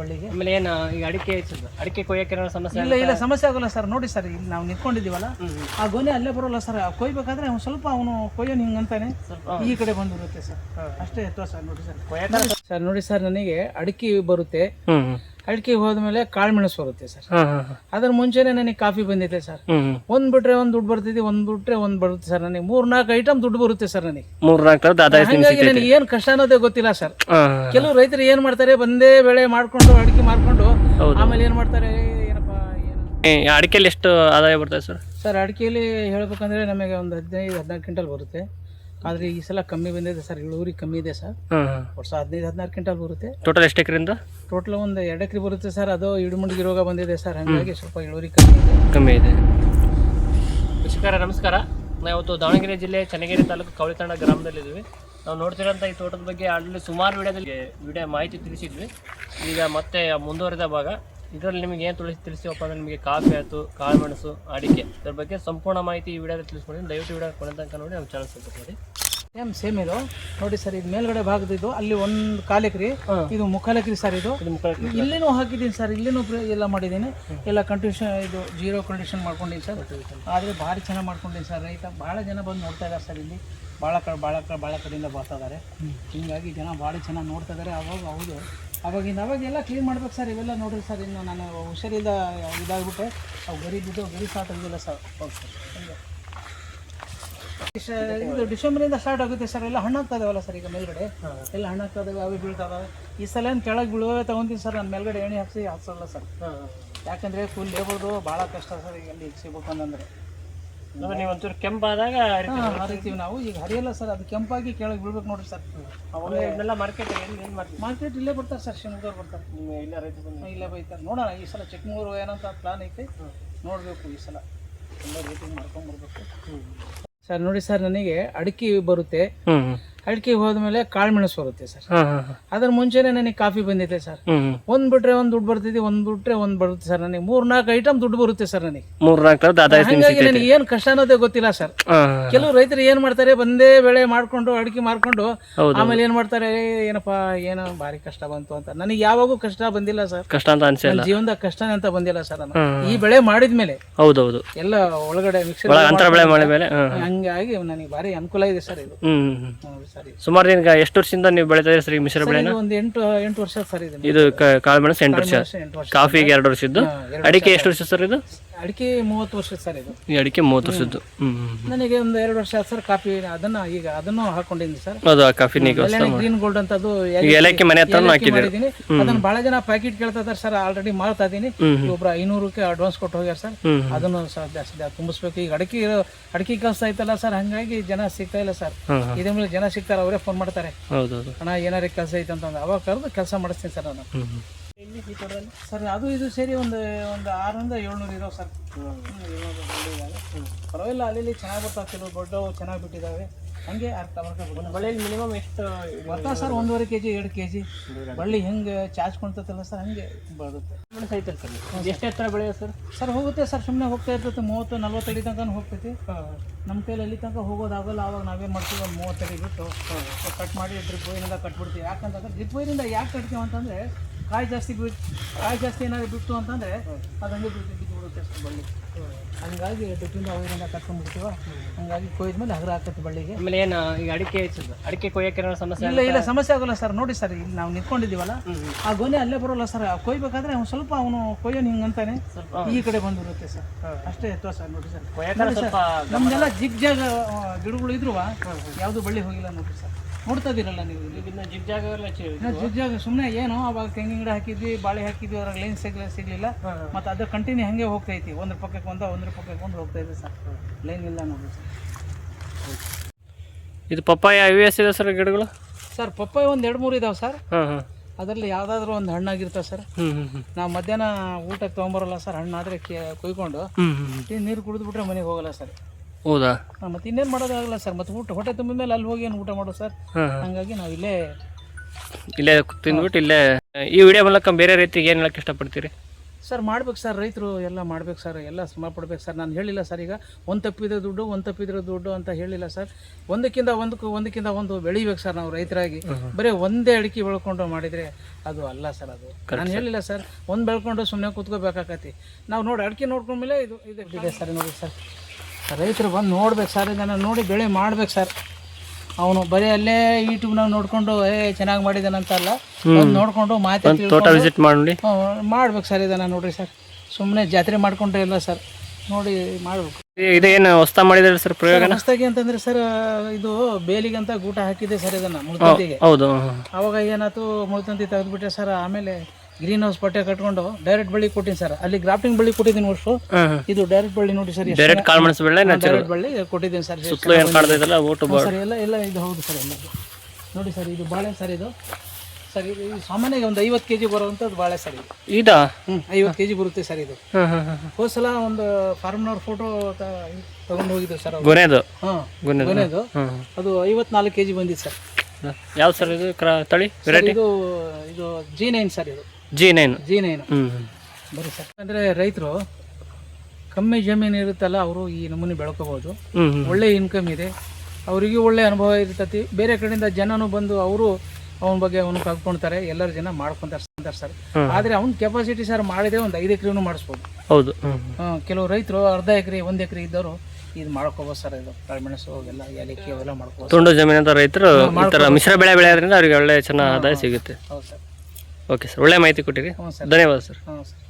ಬಳ್ಳಿಗೆ. ಆಮೇಲೆ ಏನು ಈಗ ಅಡಿಕೆ ಕೊಯ್ಯಕ್ಕೆ ಏನಾದ್ರು ಸಮಸ್ಯೆ? ಇಲ್ಲ ಸಮಸ್ಯೆ ಆಗೋಲ್ಲ ಸರ್. ನೋಡಿ ಸರ್, ಇಲ್ಲಿ ನಾವು ನಿಂತ್ಕೊಂಡಿದ್ದೀವಲ್ಲ, ಆ ಗೊನೆ ಅಲ್ಲೇ ಬರೋಲ್ಲ ಸರ್. ಕೊಯ್ಬೇಕಾದ್ರೆ ಅವ್ನು ಸ್ವಲ್ಪ ಅವನು ಕೊಯ್ಯೋನು ಹಿಂಗಂತಾನೆ ಈ ಕಡೆ ಬಂದಿರುತ್ತೆ ಸರ್. ಅಷ್ಟೇ ಎತ್ತುವ ಸರ್. ನೋಡಿ ಸರ್ ಸರ್, ನೋಡಿ ಸರ್, ನನಗೆ ಅಡಿಕೆ ಬರುತ್ತೆ. ಅಡಿಕೆ ಹೋದ್ಮೇಲೆ ಕಾಳುಮೆಣಸು ಬರುತ್ತೆ ಸರ್. ಅದ್ರ ಮುಂಚೆನೆ ನನಗೆ ಕಾಫಿ ಬಂದಿದೆ ಸರ್. ಒಂದ್ ಬಿಟ್ರೆ ಒಂದ್ ದುಡ್ಡು ಬರ್ತಿದೆ, ಒಂದ್ ಬಿಟ್ರೆ ಒಂದ್ ಬರುತ್ತೆ ಸರ್. ನನಗೆ 3-4 ಐಟಮ್ ದುಡ್ಡು ಬರುತ್ತೆ ಸರ್. ನನಗೆ 3-4 ಹಂಗಾಗಿ ನನಗೆ ಏನ್ ಕಷ್ಟ ಅನ್ನೋದೇ ಗೊತ್ತಿಲ್ಲ ಸರ್. ಕೆಲವು ರೈತರು ಏನ್ ಮಾಡ್ತಾರೆ, ಬಂದೇ ಬೆಳೆ ಮಾಡ್ಕೊಂಡು ಅಡಿಕೆ ಮಾರ್ಕೊಂಡು ಆಮೇಲೆ ಏನ್ ಮಾಡ್ತಾರೆ, ಏನಪ್ಪಾ ಏನು ಅಡಿಕೆಯಲ್ಲಿ ಎಷ್ಟು ಆದಾಯ ಬರ್ತದೆ ಸರ್? ಸರ್, ಅಡಿಕೆಯಲ್ಲಿ ಹೇಳ್ಬೇಕಂದ್ರೆ ನಮಗೆ ಒಂದು 15-16 ಕ್ವಿಂಟಲ್ ಬರುತ್ತೆ. ಆದ್ರೆ ಈ ಸಲ ಕಮ್ಮಿ ಬಂದಿದೆ ಸರ್. ಇಳುವರಿ ಕಮ್ಮಿ ಇದೆ ಸರ್. ವರ್ಷ 15-16 ಕ್ವಿಂಟಲ್ ಬರುತ್ತೆ. ಟೋಟಲ್ ಎಷ್ಟು ಎಕರೆಯಿಂದ? ಟೋಟಲ್ ಒಂದು 2 ಎಕರೆ ಬರುತ್ತೆ ಸರ್. ಅದು ಇಡುಮುಂಡಿಗೆ ರೋಗ ಬಂದಿದೆ ಸರ್. ಹಾಗಾಗಿ ಸ್ವಲ್ಪ ಇಳುವರಿ ಕಮ್ಮಿ ಇದೆ. ಕೃಷಿಕರ ನಮಸ್ಕಾರ. ನಾವು ಇವತ್ತು ದಾವಣಗೆರೆ ಜಿಲ್ಲೆ ಚನ್ನಗಿರಿ ತಾಲೂಕು ಕವಳಿತಂಡ ಗ್ರಾಮದಲ್ಲಿದ್ದೀವಿ. ನಾವು ನೋಡ್ತಿರೋಂಥ ಈ ತೋಟದ ಬಗ್ಗೆ ಆಲ್ರೆಡಿ ಸುಮಾರು ವಿಡಿಯೋ ಮಾಹಿತಿ ತಿಳಿಸಿದ್ವಿ. ಈಗ ಮತ್ತೆ ಮುಂದುವರೆದ ಭಾಗ. ಇದರಲ್ಲಿ ನಿಮಗೆ ಏನು ತಿಳಿಸ್ತೀವಪ್ಪ ಅಂದರೆ, ನಿಮಗೆ ಕಾಫಿ ಆಯಿತು, ಕಾಳುಮೆಣಸು, ಅಡಿಕೆ, ಇದ್ರ ಬಗ್ಗೆ ಸಂಪೂರ್ಣ ಮಾಹಿತಿ ಈ ವಿಡಿಯೋದಲ್ಲಿ ತಿಳಿಸ್ಕೊಡ್ತೀನಿ. ದಯವಿಟ್ಟು ವಿಡಿಯೋ ಕೊನೆ ತನಕ ನೋಡಿ ನಮ್ಮ ಚಾನಲ್ ಸಬ್ಸ್ಕ್ರೈಬ್ ಮಾಡಿ. ಸೇಮ್ ಇದು ನೋಡಿ ಸರ್. ಇದು ಮೇಲ್ಗಡೆ ಭಾಗದಿದ್ದು ಅಲ್ಲಿ 1/4 ಎಕರೆ, ಇದು 3/4 ಎಕರೆ ಸರ್. ಇದು ಇಲ್ಲಿನೂ ಹಾಕಿದ್ದೀನಿ ಸರ್. ಇಲ್ಲಿನೂ ಎಲ್ಲ ಮಾಡಿದ್ದೀನಿ. ಎಲ್ಲ ಕಂಟಿನ್ಯೂಷನ್ ಇದು 0 ಕಂಡೀಷನ್ ಮಾಡ್ಕೊಂಡಿದ್ದೀನಿ ಸರ್. ಆದರೆ ಭಾರಿ ಚೆನ್ನಾಗಿ ಮಾಡ್ಕೊಂಡಿದ್ದೀನಿ ಸರ್. ರೈತ ಭಾಳ ಜನ ಬಂದು ನೋಡ್ತಾ ಇದ್ದಾರೆ ಸರ್. ಇಲ್ಲಿ ಭಾಳ ಕಡೆಯಿಂದ ಬರ್ತಾ ಇದ್ದಾರೆ. ಹೀಗಾಗಿ ಜನ ಭಾಳ ಚೆನ್ನಾಗಿ ನೋಡ್ತಾ ಇದ್ದಾರೆ. ಹೌದು, ಅವಾಗೆಲ್ಲ ಕ್ಲೀನ್ ಮಾಡ್ಬೇಕು ಸರ್. ಇವೆಲ್ಲ ನೋಡಿರಿ ಸರ್. ಇನ್ನು ನಾನು ಹುಷಾರಿಲ್ಲ ಇದಾಗ್ಬಿಟ್ಟೆ. ಅವು ಗರಿ ಸ್ಟಾರ್ಟ್ ಆಗಿಲ್ಲ ಸರ್. ಇದು ಡಿಸೆಂಬರಿಂದ ಸ್ಟಾರ್ಟ್ ಆಗುತ್ತೆ ಸರ್. ಎಲ್ಲ ಹಣ್ಣಾಗ್ತಾ ಇದಾವಲ್ಲ ಸರ್. ಈಗ ಮೇಲ್ಗಡೆ ಎಲ್ಲ ಹಣ್ಣಾಗ್ತಾ ಇದಾವೆ, ಅವು ಬೀಳ್ತಾ ಇದಾವೆ. ಈ ಸಲ ಏನು ಕೆಳಗೆ ಬೀಳುವೇ ತೊಗೊಂತೀನಿ ಸರ್. ನಾನು ಮೇಲ್ಗಡೆ ಎಣ್ಣೆ ಹಾಕ್ಸಲ್ಲ ಸರ್. ಯಾಕಂದರೆ ಫುಲ್ ಲೇಬರ್ದು ಭಾಳ ಕಷ್ಟ ಸರ್. ಈಗ ಎಲ್ಲಿ ಸಿಗ್ಬೇಕು ಅಂತಂದರೆ ನೀವು ಒಂಚೂರು ಕೆಂಪಾದಾಗ ಹರಿತೀವಿ ನಾವು. ಈಗ ಹರಿಯಲ್ಲ ಸರ್. ಅದು ಕೆಂಪಾಗಿ ಕೆಳಗೆ ಬೀಳ್ಬೇಕು ನೋಡಿರಿ ಸರ್. ಅವೆಲ್ಲ ಮಾರ್ಕೆಟ್ ಇಲ್ಲೇ ಬರ್ತಾರೆ ಸರ್. ಶಿವಮೊಗ್ಗದವ್ರು ಬರ್ತಾರೆ. ಇಲ್ಲ ರೈತ ಇಲ್ಲೇ ಬೈತಾರೆ. ನೋಡೋಣ ಈ ಸಲ ಚಿಕ್ಕಮೂರು ಏನಂತ ಪ್ಲಾನ್ ಐತೆ. ನೋಡಬೇಕು ಈ ಸಲ ಎಲ್ಲ ರೇಟಿಂಗ್ ಮಾಡ್ಕೊಂಡ್ಬರ್ಬೇಕು ಸರ್. ನೋಡಿ ಸರ್, ನನಗೆ ಅಡಿಕೆ ಬರುತ್ತೆ. ಅಡಿಕೆ ಹೋದ್ಮೇಲೆ ಕಾಳುಮೆಣಸು ಬರುತ್ತೆ ಸರ್. ಅದ್ರ ಮುಂಚೆನೆ ನನಗೆ ಕಾಫಿ ಬಂದಿದೆ ಸರ್. ಒಂದ್ ಬಿಟ್ರೆ ಒಂದ್ ದುಡ್ಡು ಬರ್ತಿದೆ, ಒಂದ್ ಬಿಟ್ರೆ ಒಂದ್ ಬರುತ್ತೆ ಸರ್. ನನಗೆ 3-4 ಐಟಮ್ ದುಡ್ಡು ಬರುತ್ತೆ ಸರ್. ನನಗೆ 3-4 ಆದಾಯ. ಹಾಗಾಗಿ ನನಗೆ ಏನ್ ಕಷ್ಟ ಅನ್ನೋದೇ ಗೊತ್ತಿಲ್ಲ ಸರ್. ಕೆಲವು ರೈತರು ಏನ್ ಮಾಡ್ತಾರೆ, ಬಂದೇ ಬೆಳೆ ಮಾಡ್ಕೊಂಡು ಅಡಿಕೆ ಮಾರ್ಕೊಂಡು ಆಮೇಲೆ ಏನ್ ಮಾಡ್ತಾರೆ, ಏನಪ್ಪಾ ಏನೋ ಭಾರಿ ಕಷ್ಟ ಬಂತು ಅಂತ. ನನಗೆ ಯಾವಾಗೂ ಕಷ್ಟ ಬಂದಿಲ್ಲ ಸರ್. ಕಷ್ಟ ಅಂತ ಅನ್ಸಿಲ್ಲ. ಜೀವನದ ಕಷ್ಟನೇ ಅಂತ ಬಂದಿಲ್ಲ ಸರ್. ಈ ಬೆಳೆ ಮಾಡಿದ್ಮೇಲೆ ಹೌದೌದು ಎಲ್ಲ ಒಳಗಡೆ ಮಿಕ್ಸರ್ ಹಂಗಾಗಿ ನನಗೆ ಭಾರಿ ಅನುಕೂಲ ಇದೆ ಸರ್. ಇದು ಸುಮಾರು ದಿನ ಎಷ್ಟು ವರ್ಷದಿಂದ ನೀವು ಬೆಳಿತಾ ಇದ್ದೀರಿ ಸರ್ ಈ ಮಿಶ್ರ ಬೆಳೆನ? ಒಂದು 8 ವರ್ಷ ಸರ್. ಇದು ಕಾಳುಮೆಣಸು 8 ವರ್ಷ, ಕಾಫಿಗೆ 2 ವರ್ಷದ್ದು. ಅಡಿಕೆ ಎಷ್ಟು ವರ್ಷ ಸರ್ ಇದು? ಅಡಿಕೆ 30 ವರ್ಷ ಸರ್. ಇದು ಈ ಅಡಿಕೆ 30 ವರ್ಷದ್ದು. ನನಗೆ ಒಂದು 2 ವರ್ಷ ಸರ್. ಕಾಫಿ ಅದನ್ನು ಹಾಕೊಂಡಿದ್ದೀನಿ ಸರ್. ಹೌದು, ಕಾಫಿ ಗ್ರೀನ್ ಗೋಲ್ಡ್ ಅಂತ ಅದು ಏಲಕ್ಕಿ ಮನೆ ಹತ್ರ ಹಾಕಿದ್ದೀನಿ. ಅದನ್ನ ಬಹಳ ಜನ ಪ್ಯಾಕೆಟ್ ಕೇಳ್ತಾ ಇದ್ದಾರೆ ಸರ್. ಆಲ್ರೆಡಿ ಮಾಡ್ತಾ ಇದೀನಿ. ಒಬ್ರು 500ಕ್ಕೆ ಅಡ್ವಾನ್ಸ್ ಕೊಟ್ಟು ಹೋಗ್ಯಾರ ಸರ್. ಅದನ್ನು ತುಂಬಿಸ್ಬೇಕು. ಈಗ ಅಡಿಕೆ ಕೆಲಸ ಐತಲ್ಲ ಸರ್. ಹಂಗಾಗಿ ಜನ ಸಿಗ್ತಾ ಇಲ್ಲ ಸರ್. ಇದ್ರ ಮೇಲೆ ಜನ ಸಿಗ್ತಾರೆ, ಅವರೇ ಫೋನ್ ಮಾಡ್ತಾರೆ, ಅಣ್ಣ ಏನಾರ ಕೆಲಸ ಐತೆ ಅಂತಂದ್ರೆ ಅವಾಗ ಕರೆದು ಕೆಲಸ ಮಾಡಿಸ್ತೀನಿ ಸರ್ ನಾನು. ಸರ್ ಅದು ಇದು ಸೇರಿ ಒಂದು 600-700 ಇದಾವೆ ಸರ್. ಪರವಾಗಿಲ್ಲ, ಅಲ್ಲಿ ಚೆನ್ನಾಗಿ ಬರ್ತಾವೆ. ಕೆಲವು ದೊಡ್ಡವು ಚೆನ್ನಾಗಿ ಬಿಟ್ಟಿದ್ದಾವೆ. ಹಂಗೆ ಬಳ್ಳಿಯಲ್ಲಿ ಮಿನಿಮಮ್ ಎಷ್ಟು ಬರ್ತಾ ಸರ್? 1.5 kg 2 kg ಬಳ್ಳಿ ಹೆಂಗೆ ಚಾಚ್ಕೊಳ್ತೈತಲ್ಲ ಸರ್, ಹಂಗೆ ಬರುತ್ತೆ. ಎಷ್ಟು ಎತ್ತರ ಬೆಳೆಯ ಸರ್? ಸರ್ ಹೋಗುತ್ತೆ ಸರ್. ಸುಮ್ಮನೆ ಹೋಗ್ತಾ ಇರ್ತೈತೆ. 30-40 ಅಡಿ ತನಕ ಹೋಗ್ತೈತಿ. ನಮ್ಮ ಕೈಲಿ ಅಲ್ಲಿ ತನಕ ಹೋಗೋದಾಗಲ್ಲ. ಅವಾಗ ನಾವೇನು ಮಾಡ್ತೀವಿ, ಒಂದು 30 ಅಡಿ ಬಿಟ್ಟು ಕಟ್ ಮಾಡಿ ಡ್ರಿಪ್ ವೈರಿಂದ ಕಟ್ಬಿಡ್ತೀವಿ. ಯಾಕಂತಂದ್ರೆ ಡ್ರಿಪ್ ವೈರಿಂದ ಯಾಕೆ ಕಟ್ತೀವಿ ಅಂತಂದರೆ, ಕಾಯಿ ಜಾಸ್ತಿ ಏನಾದ್ರು ಬಿಟ್ಟು ಅಂತಂದರೆ ಅದು ಹಂಗೆ ಬಿದ್ದುಬಿಡುತ್ತೆ ಸರ್ ಬಳ್ಳಿ. ಹಂಗಾಗಿ ಡ್ರಿಪ್ಪಿಂದ ವೈರಿಂದ ಕಟ್ಕೊಂಡ್ಬಿಡ್ತೀವ. ಹಂಗಾಗಿ ಕೊಯ್ದ್ಮೇಲೆ ಹಗರ ಹಾಕತ್ತೆ ಬಳ್ಳಿಗೆ. ಆಮೇಲೆ ಏನು ಈಗ ಅಡಿಕೆ ಕೊಯ್ಯಕ್ಕೆ ಏನಾದ್ರು ಸಮಸ್ಯೆ? ಇಲ್ಲ ಸಮಸ್ಯೆ ಆಗೋಲ್ಲ ಸರ್. ನೋಡಿ ಸರ್, ಇಲ್ಲಿ ನಾವು ನಿಂತ್ಕೊಂಡಿದ್ದೀವಲ್ಲ, ಆ ಗೊನೆ ಅಲ್ಲೇ ಬರೋಲ್ಲ ಸರ್. ಕೊಯ್ಬೇಕಾದ್ರೆ ಅವ್ನು ಸ್ವಲ್ಪ ಅವನು ಕೊಯ್ಯೋನು ಹಿಂಗಂತಾನೆ ಈ ಕಡೆ ಬಂದಿರುತ್ತೆ ಸರ್. ಅಷ್ಟೇ ಎತ್ತುವ ಸರ್. ನೋಡಿ ಸರ್, ನಮ್ದೆಲ್ಲ ಜಿಗ್-ಜಾಗ್ ಗಿಡಗಳು ಇದ್ರು ಯಾವುದು ಬಳ್ಳಿ ಹೋಗಿಲ್ಲ ನೋಡಿ ಸರ್. ನೋಡ್ತಾ ಇದ್ದೀರಲ್ಲ ನೀವು. ಜಿಗ್-ಜಾಗ್ ಸುಮ್ಮನೆ ಏನು, ಅವಾಗ ತೆಂಗಿನ ಗಿಡ ಹಾಕಿದ್ವಿ, ಬಾಳೆ ಹಾಕಿದ್ವಿ, ಅದ್ರಾಗ ಲೈನ್ ಸಿಗಲಿಲ್ಲ. ಮತ್ತು ಅದು ಕಂಟಿನ್ಯೂ ಹಾಗೆ ಹೋಗ್ತೈತಿ. ಒಂದ್ರ ಪಕ್ಕಕ್ಕೆ ಒಂದು ಹೋಗ್ತಾ ಇದೆ ಸರ್. ಲೈನ್ ಇಲ್ಲ ನೋಡಿ ಸರ್. ಇದು ಪಪ್ಪಾಯ US ಇದೆ ಸರ್ ಗಿಡಗಳು? ಸರ್ ಪಪ್ಪಾಯ ಒಂದು 2-3 ಇದಾವೆ ಸರ್. ಅದರಲ್ಲಿ ಯಾವುದಾದ್ರೂ ಒಂದು ಹಣ್ಣಾಗಿರ್ತಾವೆ ಸರ್. ನಾವು ಮಧ್ಯಾಹ್ನ ಊಟಕ್ಕೆ ತೊಗೊಂಬರಲ್ಲ ಸರ್. ಹಣ್ಣಾದರೆ ಕೊಯ್ಕೊಂಡು ನೀರು ಕುಡಿದ್ಬಿಟ್ರೆ ಮನೆಗೆ ಹೋಗಲ್ಲ ಸರ್. ಹೌದಾ? ಮತ್ತೆ ಇನ್ನೇನು ಮಾಡೋದಾಗಲ್ಲ ಸರ್. ಮತ್ತೆ ಹೊಟ್ಟೆ ತುಂಬಿದ ಮೇಲೆ ಅಲ್ಲಿ ಹೋಗಿ ಏನು ಊಟ ಮಾಡೋದು ಸರ್. ಹಂಗಾಗಿ ನಾವು ಇಲ್ಲೇ ತಿಂದ್ಬಿಟ್ಟು ಇಲ್ಲೇ. ಈ ವಿಡಿಯೋ ಮೂಲಕ ಬೇರೆ ರೈತರಿಗೆ ಏನು ಹೇಳಕ್ಕೆ ಇಷ್ಟಪಡ್ತೀರಿ? ಸರ್ ಮಾಡ್ಬೇಕು ಸರ್, ರೈತರು ಎಲ್ಲ ಮಾಡ್ಬೇಕು ಸರ್, ಎಲ್ಲ ಶ್ರಮ ಪಡ್ಬೇಕು ಸರ್. ನಾನು ಹೇಳಿಲ್ಲ ಸರ್, ಈಗ ಒಂದು ತಪ್ಪಿದ್ರೆ ದುಡ್ಡು ಅಂತ ಹೇಳಿಲ್ಲ ಸರ್. ಒಂದಕ್ಕಿಂತ ಒಂದು ಬೆಳಿಬೇಕು ಸರ್ ನಾವು ರೈತರಾಗಿ. ಬರೀ ಒಂದೇ ಅಡಿಕೆ ಬೆಳ್ಕೊಂಡು ಮಾಡಿದರೆ ಅದು ಅಲ್ಲ ಸರ್. ಅದು ನಾನು ಹೇಳಿಲ್ಲ ಸರ್, ಒಂದು ಬೆಳ್ಕೊಂಡು ಸುಮ್ಮನೆ ಕೂತ್ಕೋಬೇಕಾಗತ್ತೆ. ನಾವು ನೋಡಿ ಅಡಿಕೆ ನೋಡ್ಕೊಂಡ್ಮೇಲೆ ಇದೆ ಸರ್. ನೋಡಿ ಸರ್, ರೈತರು ಬಂದು ನೋಡ್ಬೇಕು ಸರ್, ಇದನ್ನು ನೋಡಿ ಬೆಳೆ ಮಾಡ್ಬೇಕು ಸರ್. ಅವನು ಬರೀ ಅಲ್ಲೇ ಯೂಟ್ಯೂಬ್ನಾಗ ನೋಡ್ಕೊಂಡು ಚೆನ್ನಾಗಿ ಮಾಡಿದಾನಂತಲ್ಲ, ನೋಡ್ಕೊಂಡು ಮಾತಾಡಿ ತೋಟ ವಿಸಿಟ್ ಮಾಡಿ ಮಾಡ್ಬೇಕು ಸರ್. ಇದನ್ನು ನೋಡ್ರಿ ಸರ್, ಸುಮ್ಮನೆ ಜಾತ್ರೆ ಮಾಡ್ಕೊಂಡ್ರೆ ಇಲ್ಲ ಸರ್, ನೋಡಿ ಮಾಡ್ಬೇಕು. ಇದೇನು ಹೊಸ್ತಾ ಮಾಡಿದ್ರೆ ಸರ್ ಪ್ರಯೋಗ ಹೊಸ್ತಾಗಿ ಅಂತಂದ್ರೆ ಸರ್, ಇದು ಬೇಲಿಗಂತ ಗೂಟ ಹಾಕಿದೆ ಸರ್ ಇದನ್ನ ಮುಳ್ತಂತಿಗೆ. ಹೌದು. ಅವಾಗ ಏನಾಯ್ತು, ಮುಳ್ತಂತಿ ತೆಗೆದ್ಬಿಟ್ಟೆ ಸರ್. ಆಮೇಲೆ ಗ್ರೀನ್ ಹೌಸ್ ಪಟ್ಟೆ ಕಟ್ಕೊಂಡು ಡೈರೆಕ್ಟ್ ಬಳ್ಳಿ ಕೊಟ್ಟಿನಿ ಸರ್. ಅಲ್ಲಿ ಗ್ರಾಫ್ಟಿಂಗ್ ಬಳ್ಳಿ ಕೊಟ್ಟಿದ್ದೀನಿ ವರ್ಷ. ಇದು ಡೈರೆಕ್ಟ್ ಬಳ್ಳಿ ನೋಡಿ ಸರ್, ಡೈರೆಕ್ಟ್ ಕಾಳುಮೆಣಸು ಬೆಳೆ ಡೈರೆಕ್ಟ್ ಬಳ್ಳಿ ಕೊಟ್ಟಿದ್ದೀನಿ ಸರ್. ಸರ್ ಎಲ್ಲ ಇದು ಹೌದು ಸರ್. ಎಲ್ಲ ನೋಡಿ ಸರ್, ಇದು ಬಾಳೆ ಸರ್. ಇದು ಸರ್ ಇದು ಸಾಮಾನ್ಯವಾಗಿ ಒಂದು 50 kg ಬರುವಂಥದ್ದು ಬಾಳೆ ಸರ್. ಇದು 50 kg ಬರುತ್ತೆ ಸರ್. ಇದು ಹೋದ ಸಲ ಒಂದು ಫಾರ್ಮ್ನವ್ರ ಫೋಟೋ ತಗೊಂಡು ಹೋಗಿದ್ದು ಸರ್. ಗೊನೆದು ಗೊನೆದು ಅದು 54 kg ಬಂದಿತ್ತು ಸರ್. ಯಾವ ಸರ್ ಇದು ತಳಿ ವೆರೈಟಿ? ಇದು G9 ಸರ್. ಇದು G9 ಬರೀ ಸರ್. ಅಂದರೆ ರೈತರು ಕಮ್ಮಿ ಜಮೀನು ಇರುತ್ತಲ್ಲ, ಅವರು ಈ ನಮೂನೆ ಬೆಳ್ಕೋಬಹುದು. ಒಳ್ಳೆ ಇನ್ಕಮ್ ಇದೆ ಅವರಿಗೆ, ಒಳ್ಳೆ ಅನುಭವ ಇರ್ತತಿ. ಬೇರೆ ಕಡೆಯಿಂದ ಜನನು ಬಂದು ಅವರು ಅವನ ಬಗ್ಗೆ ಅವನು ಕಲ್ತ್ಕೊಳ್ತಾರೆ, ಎಲ್ಲರ ಜನ ಮಾಡ್ಕೊಂತಾರೆ ಸರ್. ಆದರೆ ಅವ್ನ ಕೆಪಾಸಿಟಿ ಸರ್ ಮಾಡಿದ್ರೆ ಒಂದು 5 ಎಕರೆನೂ ಮಾಡಿಸ್ಬೋದು. ಹೌದು. ಕೆಲವು ರೈತರು ಅರ್ಧ ಎಕರೆ 1 ಎಕರೆ ಇದ್ದವರು ಇದು ಮಾಡ್ಕೋಬೋದು ಸರ್. ಇದು ಕಾಳುಮೆಣಸು ಎಲ್ಲ ಏಲಕ್ಕಿ ಅವೆಲ್ಲ ಮಾಡ್ಕೋಬೋದು. ತುಂಡು ಜಮೀನಂತ ರೈತರು ಈ ಥರ ಮಿಶ್ರ ಬೆಳೆ ಬೆಳೆಯೋದ್ರಿಂದ ಅವರಿಗೆ ಒಳ್ಳೆ ಚೆನ್ನಾಗಿ ಆದಾಯ ಸಿಗುತ್ತೆ. ಹೌದು ಸರ್. ಓಕೆ ಸರ್, ಒಳ್ಳೆ ಮಾಹಿತಿ ಕೊಟ್ಟಿರಿ. ಧನ್ಯವಾದ ಸರ್. ಹ್ಞೂ ಸರ್.